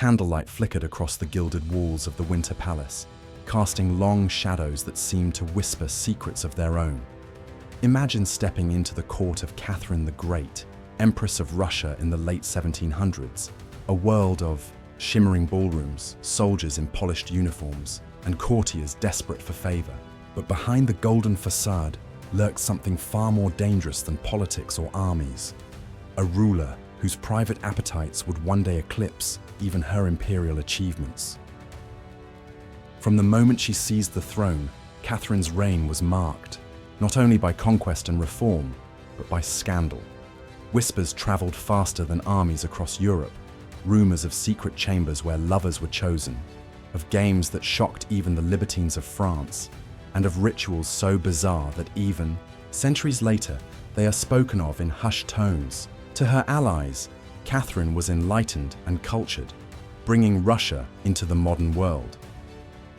Candlelight flickered across the gilded walls of the Winter Palace, casting long shadows that seemed to whisper secrets of their own. Imagine stepping into the court of Catherine the Great, Empress of Russia in the late 1700s, a world of shimmering ballrooms, soldiers in polished uniforms, and courtiers desperate for favor. But behind the golden facade lurked something far more dangerous than politics or armies. A ruler whose private appetites would one day eclipse even her imperial achievements. From the moment she seized the throne, Catherine's reign was marked, not only by conquest and reform, but by scandal. Whispers traveled faster than armies across Europe, rumors of secret chambers where lovers were chosen, of games that shocked even the libertines of France, and of rituals so bizarre that even, centuries later, they are spoken of in hushed tones. To her allies, Catherine was enlightened and cultured, bringing Russia into the modern world.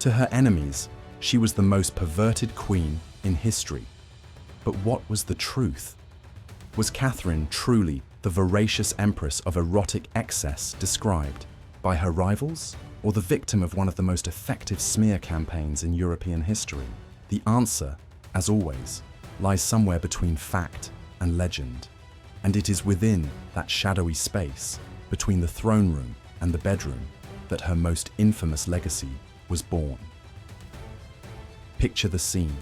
To her enemies, she was the most perverted queen in history. But what was the truth? Was Catherine truly the voracious empress of erotic excess described by her rivals, or the victim of one of the most effective smear campaigns in European history? The answer, as always, lies somewhere between fact and legend. And it is within that shadowy space, between the throne room and the bedroom, that her most infamous legacy was born. Picture the scene.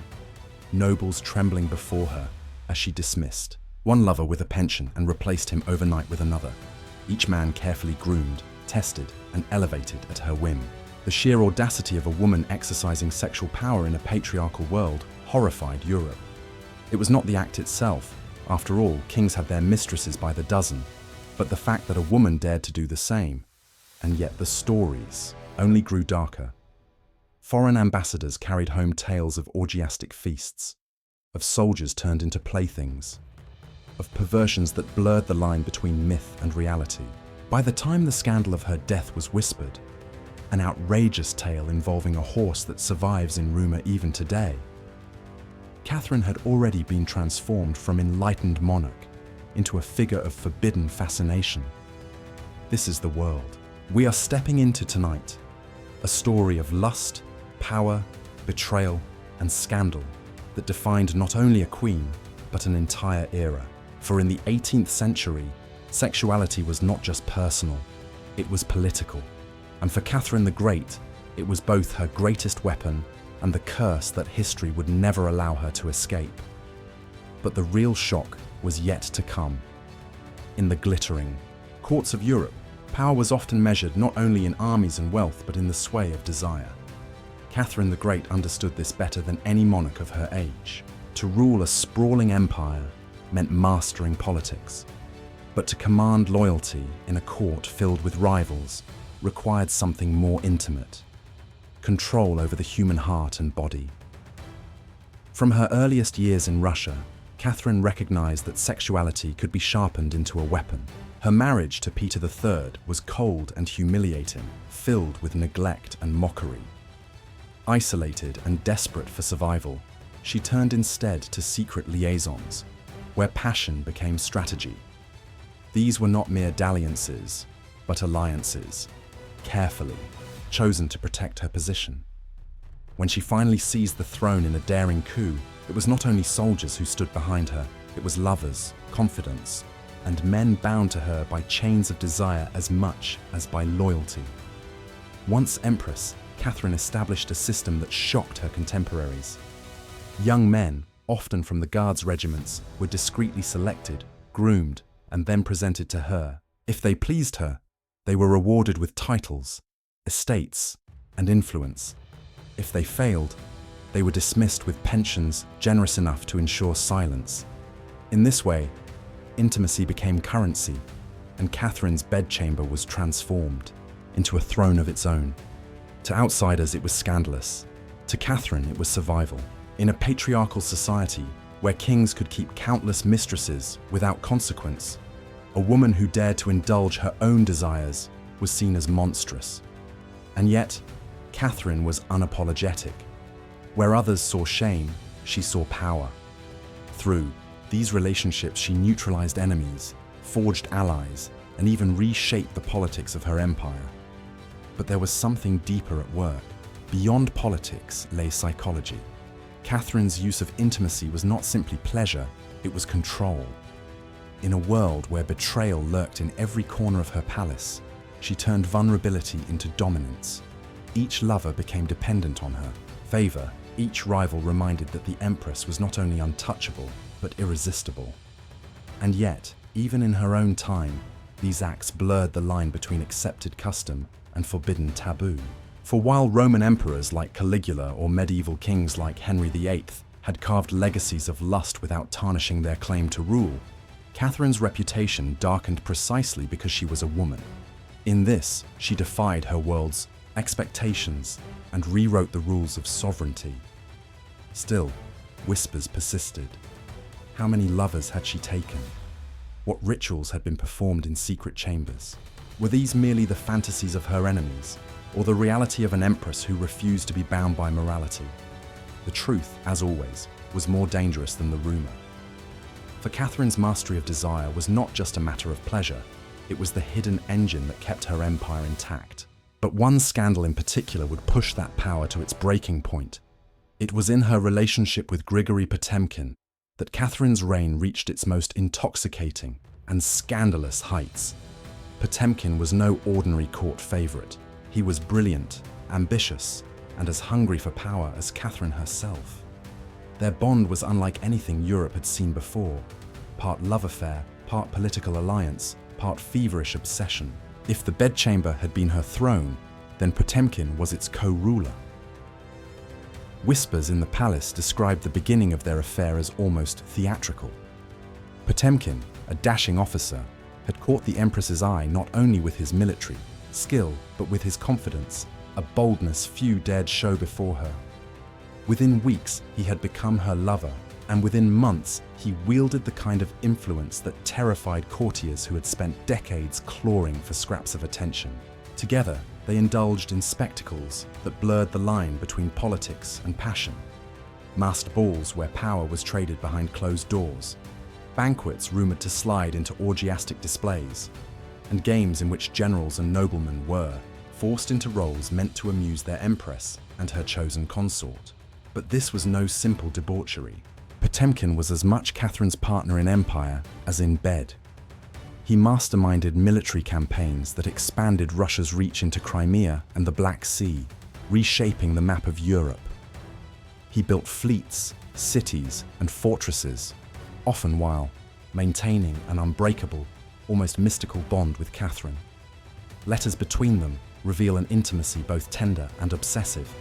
Nobles trembling before her as she dismissed one lover with a pension and replaced him overnight with another, each man carefully groomed, tested, and elevated at her whim. The sheer audacity of a woman exercising sexual power in a patriarchal world horrified Europe. It was not the act itself. After all, kings had their mistresses by the dozen, but the fact that a woman dared to do the same. And yet the stories only grew darker. Foreign ambassadors carried home tales of orgiastic feasts, of soldiers turned into playthings, of perversions that blurred the line between myth and reality. By the time the scandal of her death was whispered, an outrageous tale involving a horse that survives in rumor even today, Catherine had already been transformed from enlightened monarch into a figure of forbidden fascination. This is the world we are stepping into tonight, a story of lust, power, betrayal, and scandal that defined not only a queen, but an entire era. For in the 18th century, sexuality was not just personal, it was political. And for Catherine the Great, it was both her greatest weapon and the curse that history would never allow her to escape. But the real shock was yet to come. In the glittering courts of Europe, power was often measured not only in armies and wealth, but in the sway of desire. Catherine the Great understood this better than any monarch of her age. To rule a sprawling empire meant mastering politics. But to command loyalty in a court filled with rivals required something more intimate: control over the human heart and body. From her earliest years in Russia, Catherine recognized that sexuality could be sharpened into a weapon. Her marriage to Peter III was cold and humiliating, filled with neglect and mockery. Isolated and desperate for survival, she turned instead to secret liaisons, where passion became strategy. These were not mere dalliances, but alliances, carefully chosen to protect her position. When she finally seized the throne in a daring coup, it was not only soldiers who stood behind her, it was lovers, confidants, and men bound to her by chains of desire as much as by loyalty. Once Empress, Catherine established a system that shocked her contemporaries. Young men, often from the Guards regiments, were discreetly selected, groomed, and then presented to her. If they pleased her, they were rewarded with titles, estates, and influence. If they failed, they were dismissed with pensions generous enough to ensure silence. In this way, intimacy became currency, and Catherine's bedchamber was transformed into a throne of its own. To outsiders, it was scandalous. To Catherine, it was survival. In a patriarchal society where kings could keep countless mistresses without consequence, a woman who dared to indulge her own desires was seen as monstrous. And yet, Catherine was unapologetic. Where others saw shame, she saw power. Through these relationships, she neutralized enemies, forged allies, and even reshaped the politics of her empire. But there was something deeper at work. Beyond politics lay psychology. Catherine's use of intimacy was not simply pleasure, it was control. In a world where betrayal lurked in every corner of her palace, she turned vulnerability into dominance. Each lover became dependent on her favor. Each rival reminded that the Empress was not only untouchable, but irresistible. And yet, even in her own time, these acts blurred the line between accepted custom and forbidden taboo. For while Roman emperors like Caligula or medieval kings like Henry VIII had carved legacies of lust without tarnishing their claim to rule, Catherine's reputation darkened precisely because she was a woman. In this, she defied her world's expectations and rewrote the rules of sovereignty. Still, whispers persisted. How many lovers had she taken? What rituals had been performed in secret chambers? Were these merely the fantasies of her enemies, or the reality of an empress who refused to be bound by morality? The truth, as always, was more dangerous than the rumor. For Catherine's mastery of desire was not just a matter of pleasure, it was the hidden engine that kept her empire intact. But one scandal in particular would push that power to its breaking point. It was in her relationship with Grigory Potemkin that Catherine's reign reached its most intoxicating and scandalous heights. Potemkin was no ordinary court favorite. He was brilliant, ambitious, and as hungry for power as Catherine herself. Their bond was unlike anything Europe had seen before. Part love affair, part political alliance, part feverish obsession. If the bedchamber had been her throne, then Potemkin was its co-ruler. Whispers in the palace described the beginning of their affair as almost theatrical. Potemkin, a dashing officer, had caught the Empress's eye not only with his military skill, but with his confidence, a boldness few dared show before her. Within weeks, he had become her lover, and within months, he wielded the kind of influence that terrified courtiers who had spent decades clawing for scraps of attention. Together, they indulged in spectacles that blurred the line between politics and passion. Masked balls where power was traded behind closed doors, banquets rumored to slide into orgiastic displays, and games in which generals and noblemen were forced into roles meant to amuse their empress and her chosen consort. But this was no simple debauchery. Potemkin was as much Catherine's partner in empire as in bed. He masterminded military campaigns that expanded Russia's reach into Crimea and the Black Sea, reshaping the map of Europe. He built fleets, cities, and fortresses, often while maintaining an unbreakable, almost mystical bond with Catherine. Letters between them reveal an intimacy both tender and obsessive,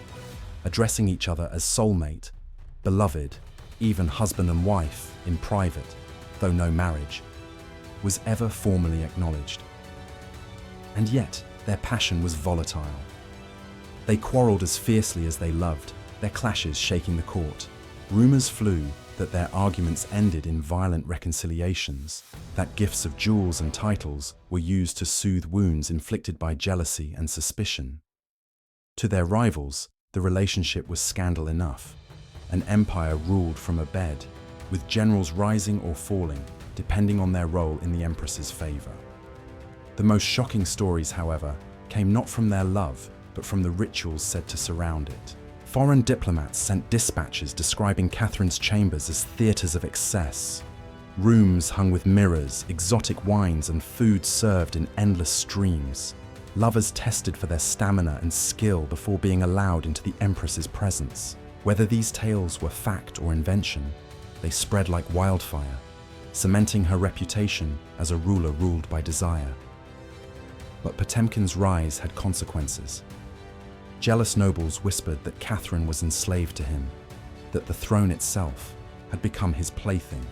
addressing each other as soulmate, beloved, even husband and wife in private, though no marriage was ever formally acknowledged. And yet, their passion was volatile. They quarreled as fiercely as they loved, their clashes shaking the court. Rumors flew that their arguments ended in violent reconciliations, that gifts of jewels and titles were used to soothe wounds inflicted by jealousy and suspicion. To their rivals, the relationship was scandal enough. An empire ruled from a bed, with generals rising or falling, depending on their role in the Empress's favor. The most shocking stories, however, came not from their love, but from the rituals said to surround it. Foreign diplomats sent dispatches describing Catherine's chambers as theaters of excess. Rooms hung with mirrors, exotic wines, and food served in endless streams. Lovers tested for their stamina and skill before being allowed into the Empress's presence. Whether these tales were fact or invention, they spread like wildfire, cementing her reputation as a ruler ruled by desire. But Potemkin's rise had consequences. Jealous nobles whispered that Catherine was enslaved to him, that the throne itself had become his plaything.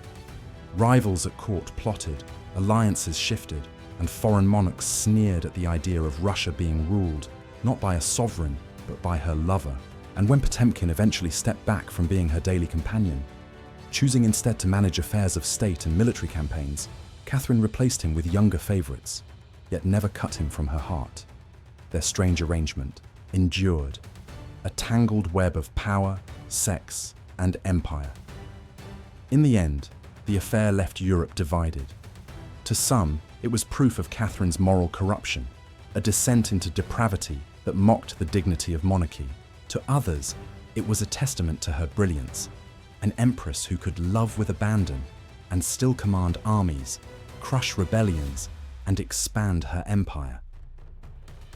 Rivals at court plotted, alliances shifted, and foreign monarchs sneered at the idea of Russia being ruled not by a sovereign, but by her lover. And when Potemkin eventually stepped back from being her daily companion, choosing instead to manage affairs of state and military campaigns, Catherine replaced him with younger favorites, yet never cut him from her heart. Their strange arrangement endured, a tangled web of power, sex, and empire. In the end, the affair left Europe divided. To some, it was proof of Catherine's moral corruption, a descent into depravity that mocked the dignity of monarchy. To others, it was a testament to her brilliance, an empress who could love with abandon and still command armies, crush rebellions, and expand her empire.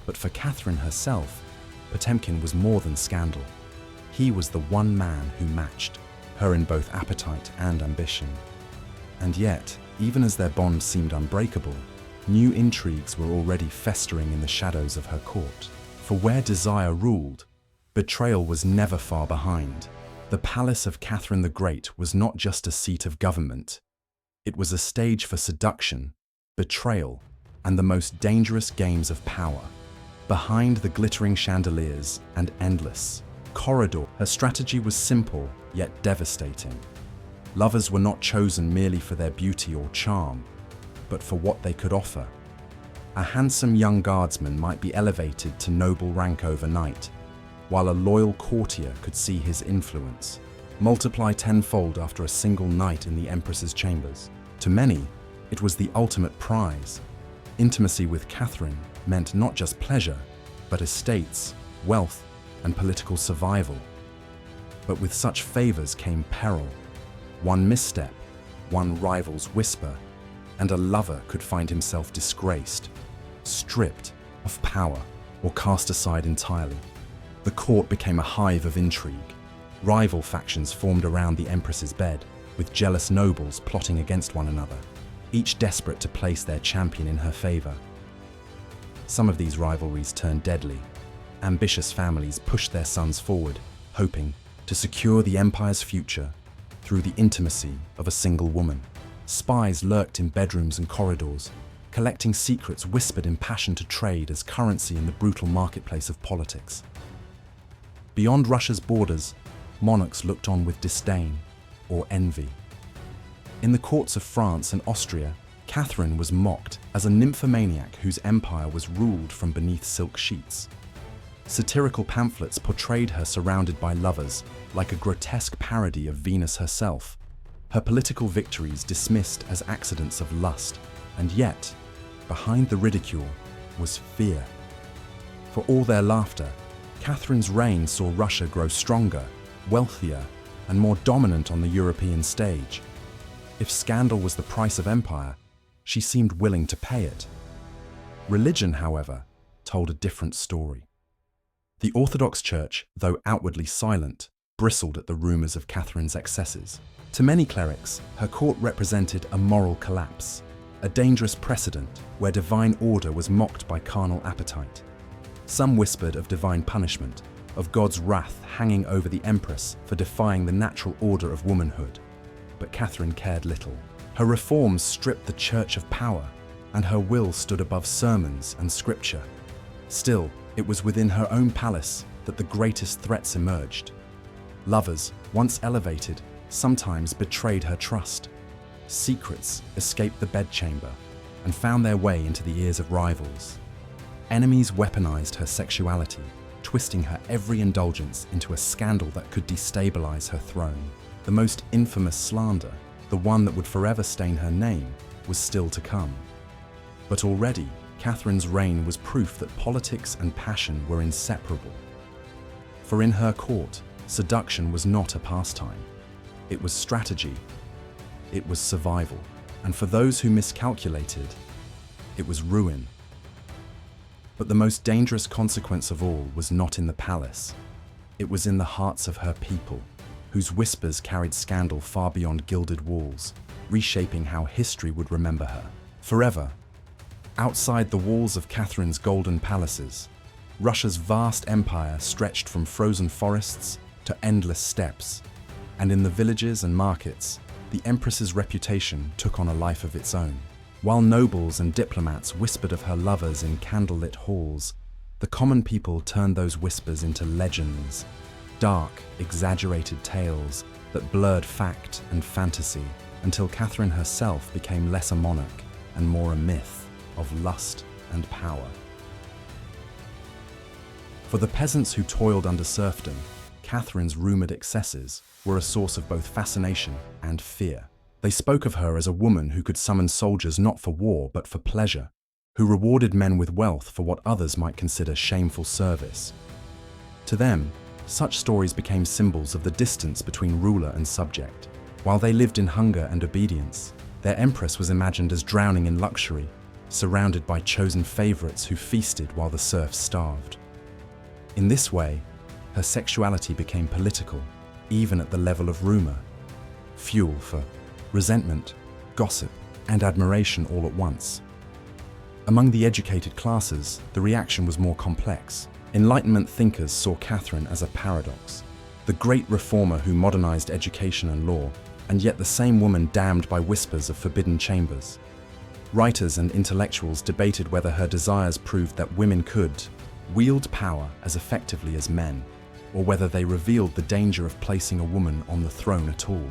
But for Catherine herself, Potemkin was more than scandal. He was the one man who matched her in both appetite and ambition. And yet, even as their bond seemed unbreakable, new intrigues were already festering in the shadows of her court. For where desire ruled, betrayal was never far behind. The palace of Catherine the Great was not just a seat of government. It was a stage for seduction, betrayal, and the most dangerous games of power. Behind the glittering chandeliers and endless corridor, her strategy was simple yet devastating. Lovers were not chosen merely for their beauty or charm, but for what they could offer. A handsome young guardsman might be elevated to noble rank overnight, while a loyal courtier could see his influence multiply tenfold after a single night in the Empress's chambers. To many, it was the ultimate prize. Intimacy with Catherine meant not just pleasure, but estates, wealth, and political survival. But with such favors came peril. One misstep, one rival's whisper, and a lover could find himself disgraced, stripped of power, or cast aside entirely. The court became a hive of intrigue. Rival factions formed around the Empress's bed, with jealous nobles plotting against one another, each desperate to place their champion in her favor. Some of these rivalries turned deadly. Ambitious families pushed their sons forward, hoping to secure the empire's future through the intimacy of a single woman. Spies lurked in bedrooms and corridors, collecting secrets whispered in passion to trade as currency in the brutal marketplace of politics. Beyond Russia's borders, monarchs looked on with disdain or envy. In the courts of France and Austria, Catherine was mocked as a nymphomaniac whose empire was ruled from beneath silk sheets. Satirical pamphlets portrayed her surrounded by lovers, like a grotesque parody of Venus herself. Her political victories dismissed as accidents of lust, and yet, behind the ridicule was fear. For all their laughter, Catherine's reign saw Russia grow stronger, wealthier, and more dominant on the European stage. If scandal was the price of empire, she seemed willing to pay it. Religion, however, told a different story. The Orthodox Church, though outwardly silent, bristled at the rumors of Catherine's excesses. To many clerics, her court represented a moral collapse, a dangerous precedent where divine order was mocked by carnal appetite. Some whispered of divine punishment, of God's wrath hanging over the Empress for defying the natural order of womanhood. But Catherine cared little. Her reforms stripped the Church of power, and her will stood above sermons and scripture. Still, it was within her own palace that the greatest threats emerged. Lovers, once elevated, sometimes betrayed her trust. Secrets escaped the bedchamber and found their way into the ears of rivals. Enemies weaponized her sexuality, twisting her every indulgence into a scandal that could destabilize her throne. The most infamous slander, the one that would forever stain her name, was still to come. But already, Catherine's reign was proof that politics and passion were inseparable. For in her court, seduction was not a pastime. It was strategy. It was survival. And for those who miscalculated, it was ruin. But the most dangerous consequence of all was not in the palace. It was in the hearts of her people, whose whispers carried scandal far beyond gilded walls, reshaping how history would remember her. Forever, outside the walls of Catherine's golden palaces, Russia's vast empire stretched from frozen forests to endless steppes, and in the villages and markets, the Empress's reputation took on a life of its own. While nobles and diplomats whispered of her lovers in candlelit halls, the common people turned those whispers into legends, dark, exaggerated tales that blurred fact and fantasy, until Catherine herself became less a monarch and more a myth of lust and power. For the peasants who toiled under serfdom, Catherine's rumored excesses were a source of both fascination and fear. They spoke of her as a woman who could summon soldiers not for war but for pleasure, who rewarded men with wealth for what others might consider shameful service. To them, such stories became symbols of the distance between ruler and subject. While they lived in hunger and obedience, their empress was imagined as drowning in luxury, surrounded by chosen favorites who feasted while the serfs starved. In this way, her sexuality became political, even at the level of rumor, fuel for resentment, gossip, and admiration all at once. Among the educated classes, the reaction was more complex. Enlightenment thinkers saw Catherine as a paradox, the great reformer who modernized education and law, and yet the same woman damned by whispers of forbidden chambers. Writers and intellectuals debated whether her desires proved that women could wield power as effectively as men, or whether they revealed the danger of placing a woman on the throne at all.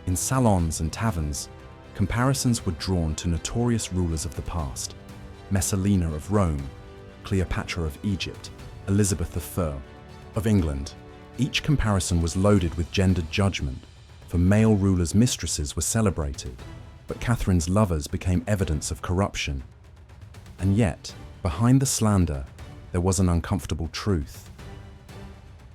In salons and taverns, comparisons were drawn to notorious rulers of the past: Messalina of Rome, Cleopatra of Egypt, Elizabeth I of England. Each comparison was loaded with gendered judgment, for male rulers' mistresses were celebrated, but Catherine's lovers became evidence of corruption. And yet, behind the slander, there was an uncomfortable truth.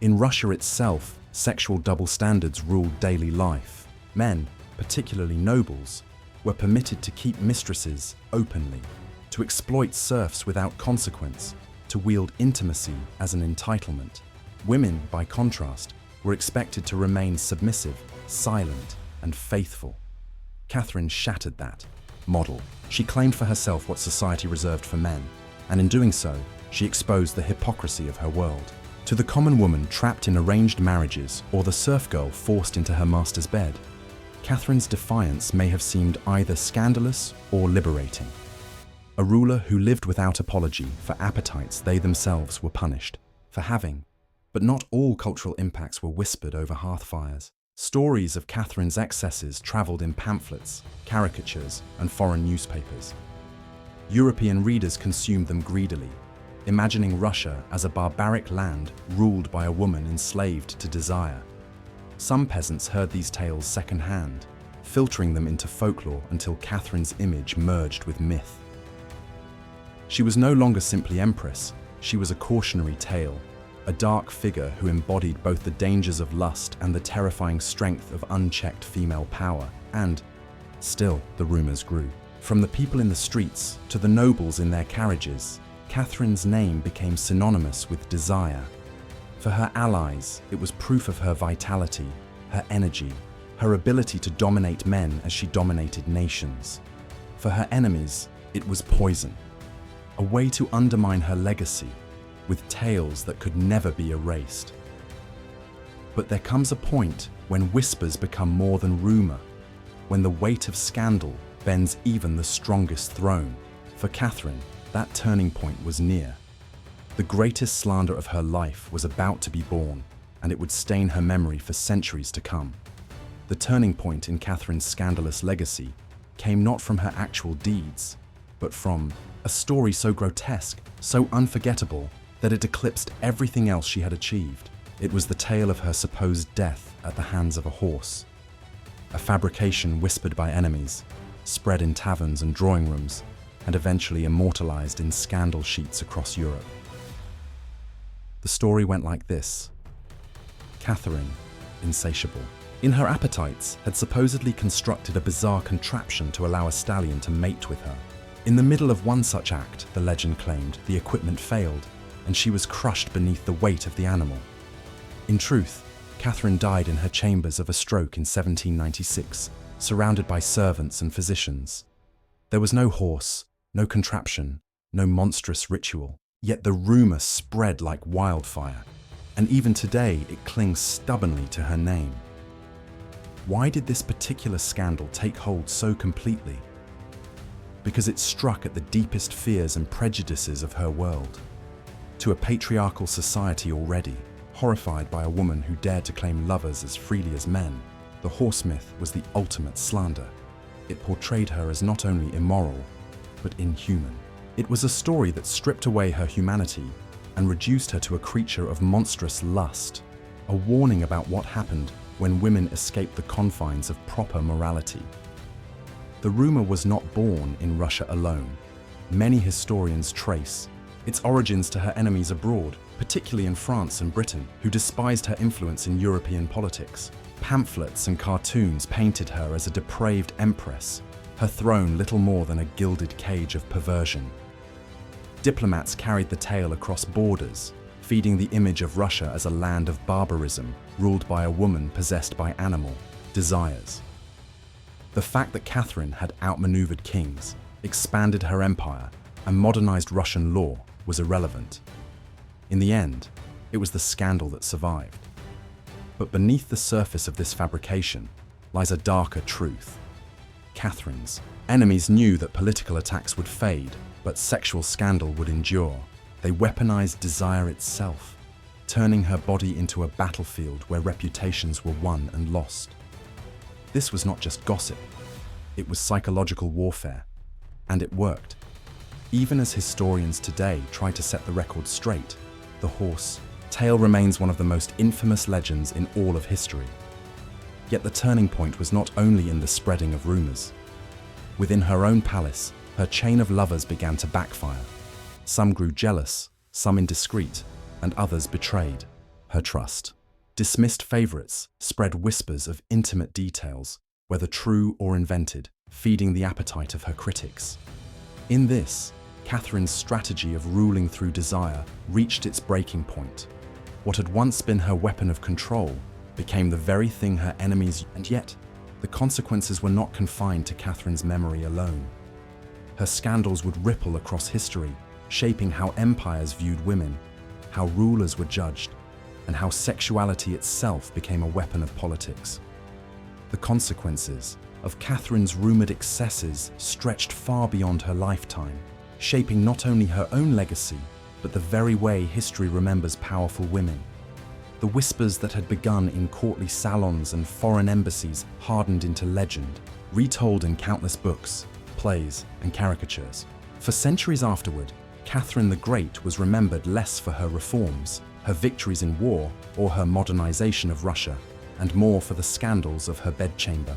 In Russia itself, sexual double standards ruled daily life. Men, particularly nobles, were permitted to keep mistresses openly, to exploit serfs without consequence, to wield intimacy as an entitlement. Women, by contrast, were expected to remain submissive, silent, and faithful. Catherine shattered that model. She claimed for herself what society reserved for men, and in doing so, she exposed the hypocrisy of her world. To the common woman trapped in arranged marriages or the serf girl forced into her master's bed, Catherine's defiance may have seemed either scandalous or liberating. A ruler who lived without apology for appetites they themselves were punished for having. But not all cultural impacts were whispered over hearthfires. Stories of Catherine's excesses travelled in pamphlets, caricatures, and foreign newspapers. European readers consumed them greedily, imagining Russia as a barbaric land ruled by a woman enslaved to desire. Some peasants heard these tales secondhand, filtering them into folklore until Catherine's image merged with myth. She was no longer simply empress, she was a cautionary tale, a dark figure who embodied both the dangers of lust and the terrifying strength of unchecked female power. And, still, the rumors grew. From the people in the streets to the nobles in their carriages, Catherine's name became synonymous with desire. For her allies, it was proof of her vitality, her energy, her ability to dominate men as she dominated nations. For her enemies, it was poison, a way to undermine her legacy, with tales that could never be erased. But there comes a point when whispers become more than rumor, when the weight of scandal bends even the strongest throne. For Catherine, that turning point was near. The greatest slander of her life was about to be born, and it would stain her memory for centuries to come. The turning point in Catherine's scandalous legacy came not from her actual deeds, but from a story so grotesque, so unforgettable, that it eclipsed everything else she had achieved. It was the tale of her supposed death at the hands of a horse. A fabrication whispered by enemies, spread in taverns and drawing rooms, and eventually immortalized in scandal sheets across Europe. The story went like this. Catherine, insatiable, in her appetites, had supposedly constructed a bizarre contraption to allow a stallion to mate with her. In the middle of one such act, the legend claimed, the equipment failed, and she was crushed beneath the weight of the animal. In truth, Catherine died in her chambers of a stroke in 1796, surrounded by servants and physicians. There was no horse, no contraption, no monstrous ritual, yet the rumor spread like wildfire, and even today it clings stubbornly to her name. Why did this particular scandal take hold so completely? Because it struck at the deepest fears and prejudices of her world. To a patriarchal society already, horrified by a woman who dared to claim lovers as freely as men, the horse myth was the ultimate slander. It portrayed her as not only immoral, but inhuman. It was a story that stripped away her humanity and reduced her to a creature of monstrous lust, a warning about what happened when women escaped the confines of proper morality. The rumor was not born in Russia alone. many historians trace its origins to her enemies abroad, particularly in France and Britain, who despised her influence in European politics. Pamphlets and cartoons painted her as a depraved empress, her throne little more than a gilded cage of perversion. Diplomats carried the tale across borders, feeding the image of Russia as a land of barbarism, ruled by a woman possessed by animal desires. The fact that Catherine had outmaneuvered kings, expanded her empire, and modernized Russian law was irrelevant. In the end, it was the scandal that survived. But beneath the surface of this fabrication lies a darker truth. Catherine's enemies knew that political attacks would fade, but sexual scandal would endure. They weaponized desire itself, turning her body into a battlefield where reputations were won and lost. This was not just gossip, it was psychological warfare, and it worked. Even as historians today try to set the record straight, the horse tale remains one of the most infamous legends in all of history. Yet the turning point was not only in the spreading of rumors. Within her own palace, her chain of lovers began to backfire. Some grew jealous, some indiscreet, and others betrayed her trust. Dismissed favorites spread whispers of intimate details, whether true or invented, feeding the appetite of her critics. In this, Catherine's strategy of ruling through desire reached its breaking point. What had once been her weapon of control became the very thing her enemies, and yet, the consequences were not confined to Catherine's memory alone. Her scandals would ripple across history, shaping how empires viewed women, how rulers were judged, and how sexuality itself became a weapon of politics. The consequences of Catherine's rumored excesses stretched far beyond her lifetime, shaping not only her own legacy, but the very way history remembers powerful women. The whispers that had begun in courtly salons and foreign embassies hardened into legend, retold in countless books, plays, and caricatures. For centuries afterward, Catherine the Great was remembered less for her reforms, her victories in war, or her modernization of Russia, and more for the scandals of her bedchamber.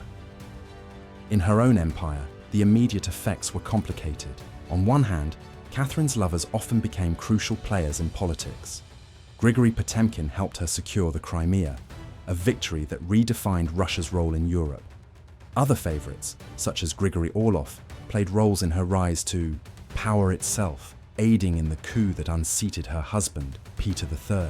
In her own empire, the immediate effects were complicated. On one hand, Catherine's lovers often became crucial players in politics. Grigory Potemkin helped her secure the Crimea, a victory that redefined Russia's role in Europe. Other favorites, such as Grigory Orlov, played roles in her rise to power itself, aiding in the coup that unseated her husband, Peter III.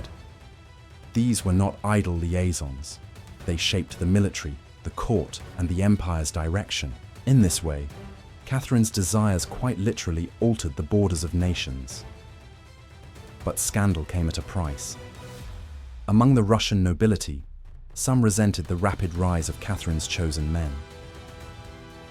These were not idle liaisons. They shaped the military, the court, and the empire's direction. In this way, Catherine's desires quite literally altered the borders of nations. But scandal came at a price. Among the Russian nobility, some resented the rapid rise of Catherine's chosen men.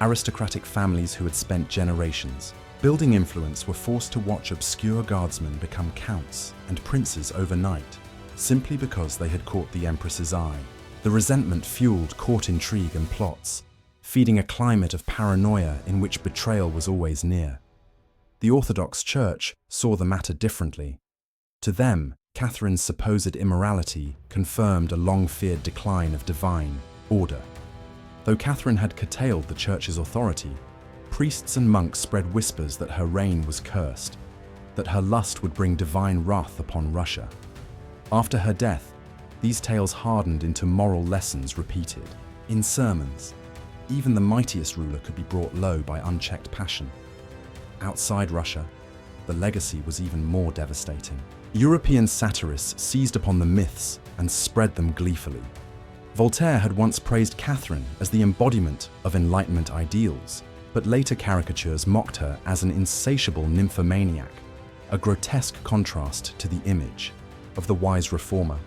Aristocratic families who had spent generations building influence were forced to watch obscure guardsmen become counts and princes overnight, simply because they had caught the empress's eye. The resentment fueled court intrigue and plots, feeding a climate of paranoia in which betrayal was always near. The Orthodox Church saw the matter differently. To them, Catherine's supposed immorality confirmed a long-feared decline of divine order. Though Catherine had curtailed the Church's authority, priests and monks spread whispers that her reign was cursed, that her lust would bring divine wrath upon Russia. After her death, these tales hardened into moral lessons repeated. In sermons, even the mightiest ruler could be brought low by unchecked passion. Outside Russia, the legacy was even more devastating. European satirists seized upon the myths and spread them gleefully. Voltaire had once praised Catherine as the embodiment of Enlightenment ideals, but later caricatures mocked her as an insatiable nymphomaniac, a grotesque contrast to the image of the wise reformer.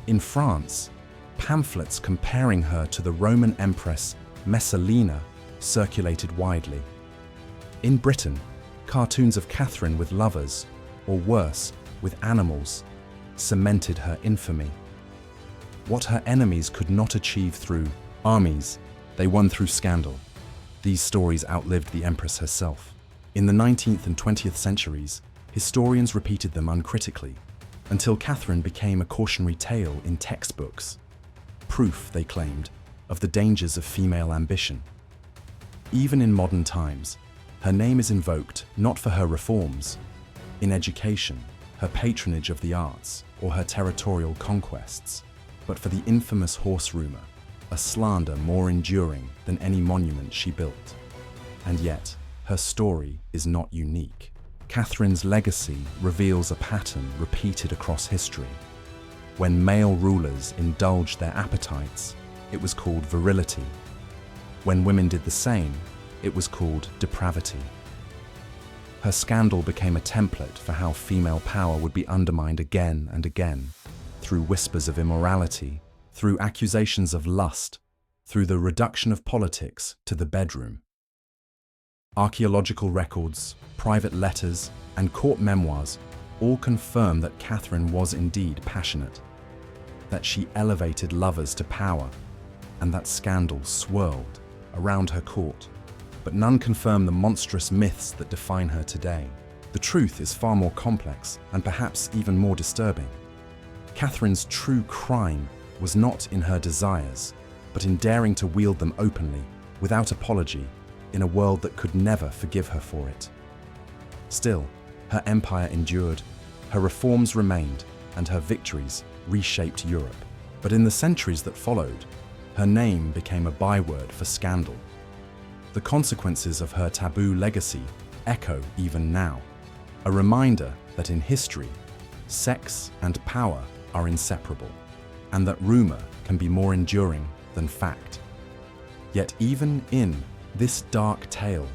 In France, pamphlets comparing her to the Roman Empress Messalina circulated widely. In Britain, cartoons of Catherine with lovers, or worse, with animals, cemented her infamy. What her enemies could not achieve through armies, they won through scandal. These stories outlived the Empress herself. In the 19th and 20th centuries, historians repeated them uncritically, until Catherine became a cautionary tale in textbooks. Proof, they claimed, of the dangers of female ambition. Even in modern times, Her name is invoked not for her reforms in education, her patronage of the arts, or her territorial conquests, but for the infamous horse rumor, a slander more enduring than any monument she built. And yet, her story is not unique. Catherine's legacy reveals a pattern repeated across history. When male rulers indulged their appetites, it was called virility. When women did the same, it was called depravity. Her scandal became a template for how female power would be undermined again and again, through whispers of immorality, through accusations of lust, through the reduction of politics to the bedroom. Archaeological records, private letters, and court memoirs all confirm that Catherine was indeed passionate, that she elevated lovers to power, and that scandal swirled around her court. But none confirm the monstrous myths that define her today. The truth is far more complex and perhaps even more disturbing. Catherine's true crime was not in her desires, but in daring to wield them openly, without apology, in a world that could never forgive her for it. Still, her empire endured, her reforms remained, and her victories reshaped Europe. But in the centuries that followed, her name became a byword for scandal. The consequences of her taboo legacy echo even now, a reminder that in history, sex and power are inseparable, and that rumor can be more enduring than fact. Yet even in this dark tale,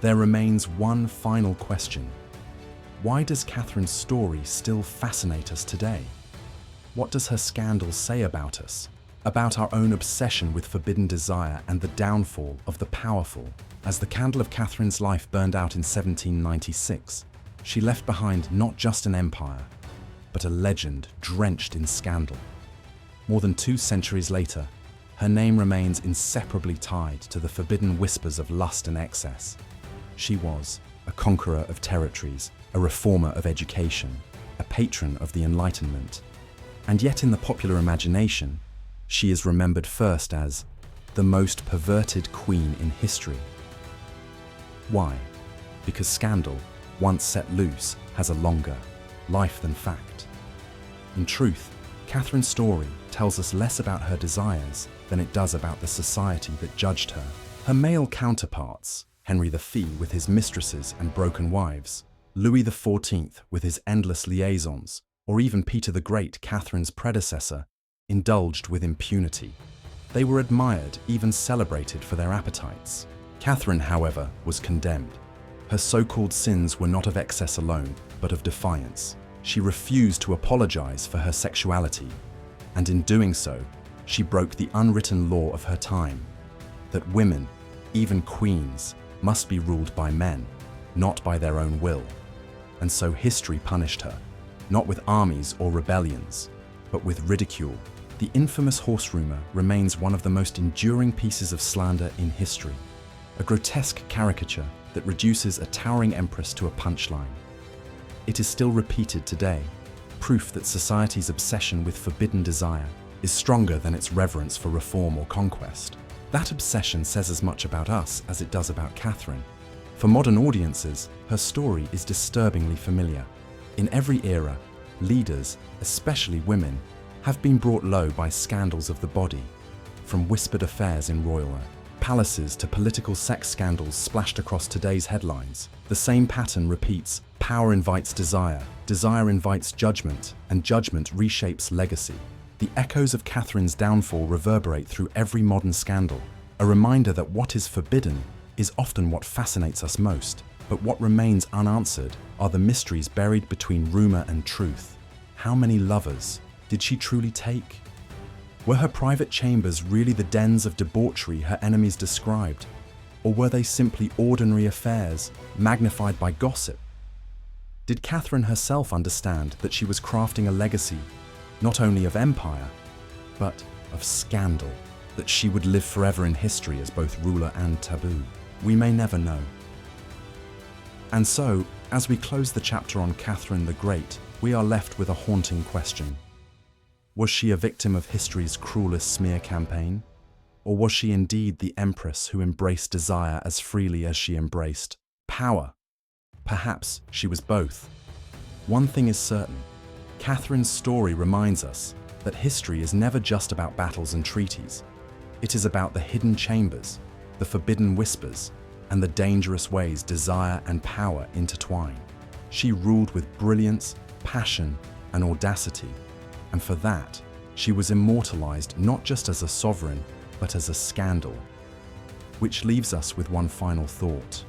there remains one final question. Why does Catherine's story still fascinate us today? What does her scandal say about us? About our own obsession with forbidden desire and the downfall of the powerful? As the candle of Catherine's life burned out in 1796, she left behind not just an empire, but a legend drenched in scandal. More than 2 centuries later, her name remains inseparably tied to the forbidden whispers of lust and excess. She was a conqueror of territories, a reformer of education, a patron of the Enlightenment. And yet in the popular imagination, she is remembered first as the most perverted queen in history. Why? Because scandal, once set loose, has a longer life than fact. In truth, Catherine's story tells us less about her desires than it does about the society that judged her. Her male counterparts, Henry V with his mistresses and broken wives, Louis XIV with his endless liaisons, or even Peter the Great, Catherine's predecessor, indulged with impunity. They were admired, even celebrated for their appetites. Catherine, however, was condemned. Her so-called sins were not of excess alone, but of defiance. She refused to apologize for her sexuality, and in doing so, she broke the unwritten law of her time, that women, even queens, must be ruled by men, not by their own will. And so history punished her, not with armies or rebellions, but with ridicule. The infamous horse rumor remains one of the most enduring pieces of slander in history, a grotesque caricature that reduces a towering empress to a punchline. It is still repeated today, proof that society's obsession with forbidden desire is stronger than its reverence for reform or conquest. That obsession says as much about us as it does about Catherine. For modern audiences, her story is disturbingly familiar. In every era, leaders, especially women, have been brought low by scandals of the body, from whispered affairs in royal palaces to political sex scandals splashed across today's headlines. The same pattern repeats. Power invites desire, desire invites judgment, and judgment reshapes legacy. The echoes of Catherine's downfall reverberate through every modern scandal, a reminder that what is forbidden is often what fascinates us most, but what remains unanswered are the mysteries buried between rumor and truth. How many lovers did she truly take? Were her private chambers really the dens of debauchery her enemies described? Or were they simply ordinary affairs, magnified by gossip? Did Catherine herself understand that she was crafting a legacy, not only of empire, but of scandal, that she would live forever in history as both ruler and taboo? We may never know. And so, as we close the chapter on Catherine the Great, we are left with a haunting question. Was she a victim of history's cruelest smear campaign? Or was she indeed the empress who embraced desire as freely as she embraced Power. Perhaps she was both. One thing is certain. Catherine's story reminds us that history is never just about battles and treaties. It is about the hidden chambers, the forbidden whispers, and the dangerous ways desire and power intertwine. She ruled with brilliance, passion, and audacity, and for that, she was immortalized not just as a sovereign, but as a scandal. Which leaves us with one final thought.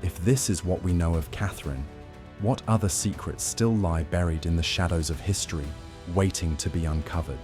If this is what we know of Catherine, what other secrets still lie buried in the shadows of history, waiting to be uncovered?